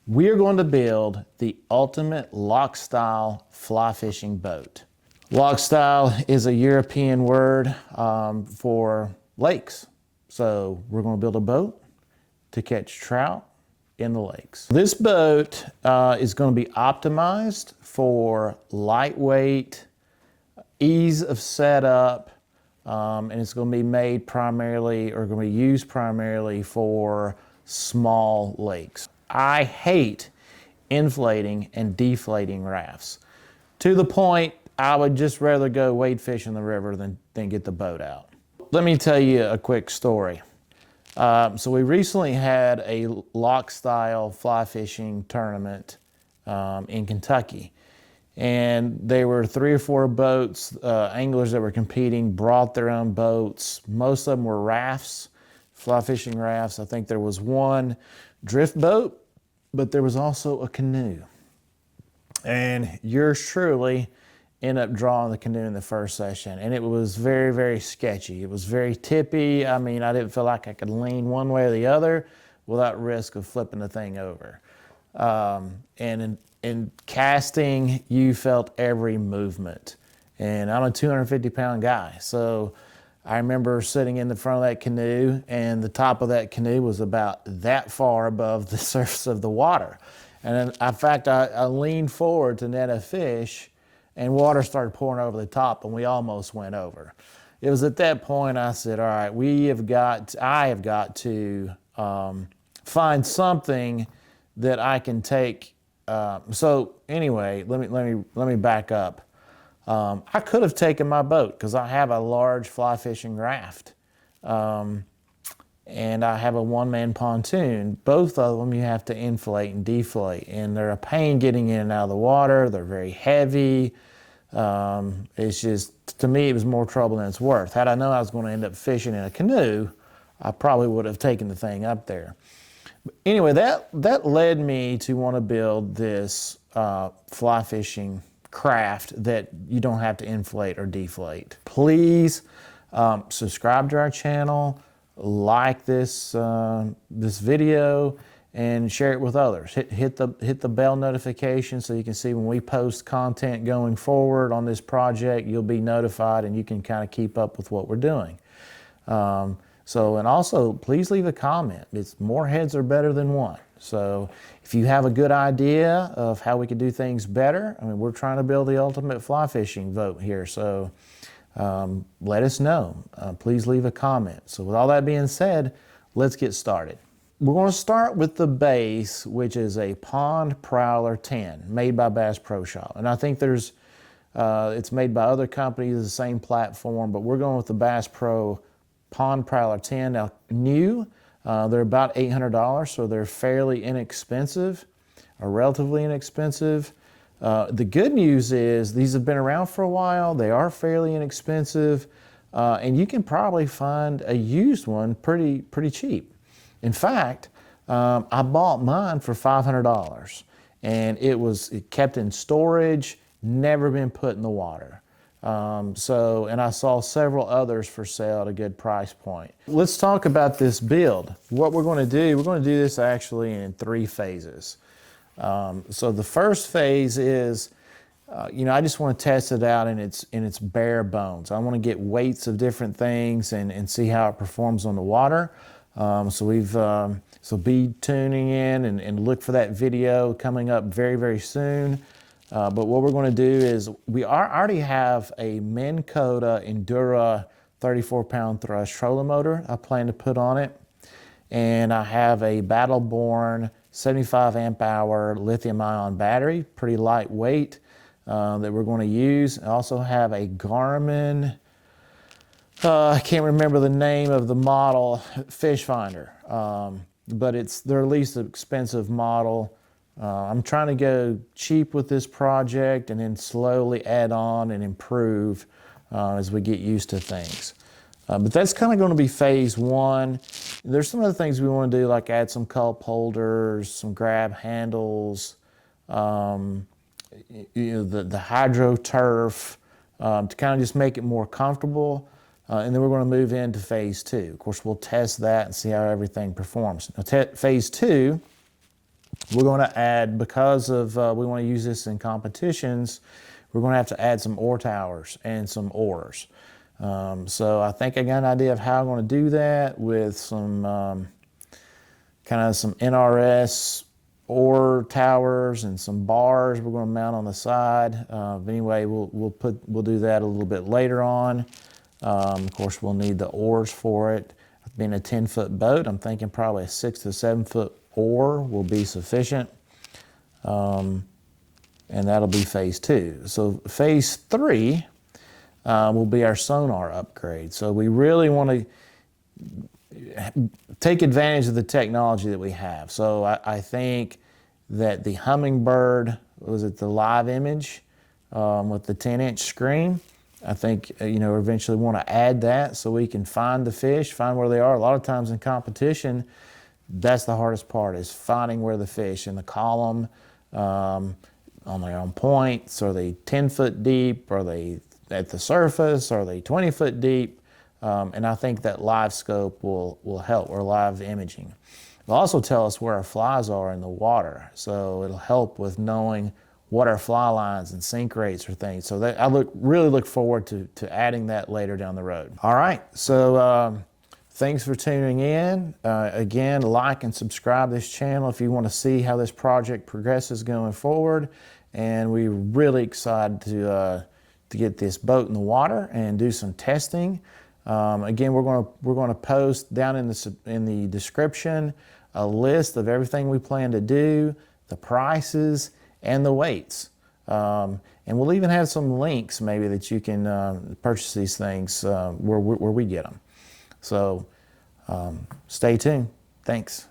We are going to build the ultimate Loch style fly fishing boat. Loch style is a European word for lakes. So we're going to build a boat to catch trout in the lakes. This boat is going to be optimized for lightweight, ease of setup, and it's going to be made primarily, or going to be used primarily for small lakes. I hate inflating and deflating rafts, to the point I would just rather go wade fish in the river than get the boat out. Let me tell you a quick story. So we recently had a Loch style fly fishing tournament in Kentucky. And there were 3 or 4 boats, anglers that were competing, brought their own boats. Most of them were rafts, fly fishing rafts. I think there was one drift boat, but there was also a canoe. And yours truly ended up drawing the canoe in the first session. And it was very, very sketchy. It was very tippy. I mean, I didn't feel like I could lean one way or the other without risk of flipping the thing over. And in casting, you felt every movement. And I'm a 250-pound guy. So I remember sitting in the front of that canoe, and the top of that canoe was about that far above the surface of the water. And in fact, I leaned forward to net a fish, and water started pouring over the top, and we almost went over. It was at that point I said, all right, I have got to find something that I can take. So anyway, let me back up. I could have taken my boat, because I have a large fly fishing raft, and I have a one-man pontoon. Both of them you have to inflate and deflate, and they're a pain getting in and out of the water. They're very heavy. It's just, to me, it was more trouble than it's worth. Had I known I was going to end up fishing in a canoe, I probably would have taken the thing up there. But anyway, that led me to want to build this fly fishing craft that you don't have to inflate or deflate. Please subscribe to our channel, like this video, and share it with others. Hit the bell notification so you can see when we post content going forward on this project. You'll be notified, and you can kind of keep up with what we're doing. And also, please leave a comment. It's more heads are better than one. So if you have a good idea of how we could do things better, I mean, we're trying to build the ultimate fly fishing boat here. So let us know. Please leave a comment. So with all that being said, let's get started. We're going to start with the base, which is a Pond Prowler 10 made by Bass Pro Shop. And I think it's made by other companies, the same platform, but we're going with the Bass Pro Pond Prowler 10. Now, new, they're about $800, so they're fairly inexpensive, or relatively inexpensive. The good news is these have been around for a while. They are fairly inexpensive, and you can probably find a used one pretty cheap. In fact, I bought mine for $500, and it kept in storage, never been put in the water. And I saw several others for sale at a good price point. Let's talk about this build. What we're going to do this actually in 3 phases. So the first phase is, I just want to test it out in its bare bones. I want to get weights of different things and see how it performs on the water. So be tuning in and look for that video coming up very, very soon. But what we're going to do is we already have a Minn Kota Endura 34-pound thrust trolling motor I plan to put on it. And I have a Born 75 amp hour lithium ion battery, pretty lightweight, that we're going to use. I also have a Garmin, I can't remember the name of the model, fish finder, but it's their least expensive model. I'm trying to go cheap with this project and then slowly add on and improve as we get used to things. But that's kind of going to be phase 1. There's some other things we want to do, like add some cup holders, some grab handles, the HydroTurf, to kind of just make it more comfortable. And then we're going to move into phase 2. Of course, we'll test that and see how everything performs. Now, phase 2 we're going to add, because of we want to use this in competitions, we're going to have to add some oar towers and some oars. So I think I got an idea of how I'm going to do that with some kind of some NRS oar towers and some bars we're going to mount on the side. But anyway, we'll do that a little bit later on. Of course, we'll need the oars for it. Being a 10-foot boat, I'm thinking probably a 6 to 7 foot oar will be sufficient. And that'll be phase 2. So phase 3 will be our sonar upgrade. So we really want to take advantage of the technology that we have. So I think that the Humminbird, was it the live image with the 10-inch screen? I think, eventually want to add that so we can find the fish, find where they are. A lot of times in competition, that's the hardest part, is finding where the fish in the column, on their own points. Are they 10 foot deep? Are they at the surface? Are they 20 foot deep? And I think that live scope will help, or live imaging. It'll also tell us where our flies are in the water. So it'll help with knowing what our fly lines and sink rates are things. So that I really look forward to adding that later down the road. All right, so thanks for tuning in. Again, like and subscribe to this channel if you want to see how this project progresses going forward. And we're really excited to get this boat in the water and do some testing. Again, we're going to post down in the description a list of everything we plan to do, the prices, and the weights. And we'll even have some links maybe that you can purchase these things where we get them. So stay tuned. Thanks.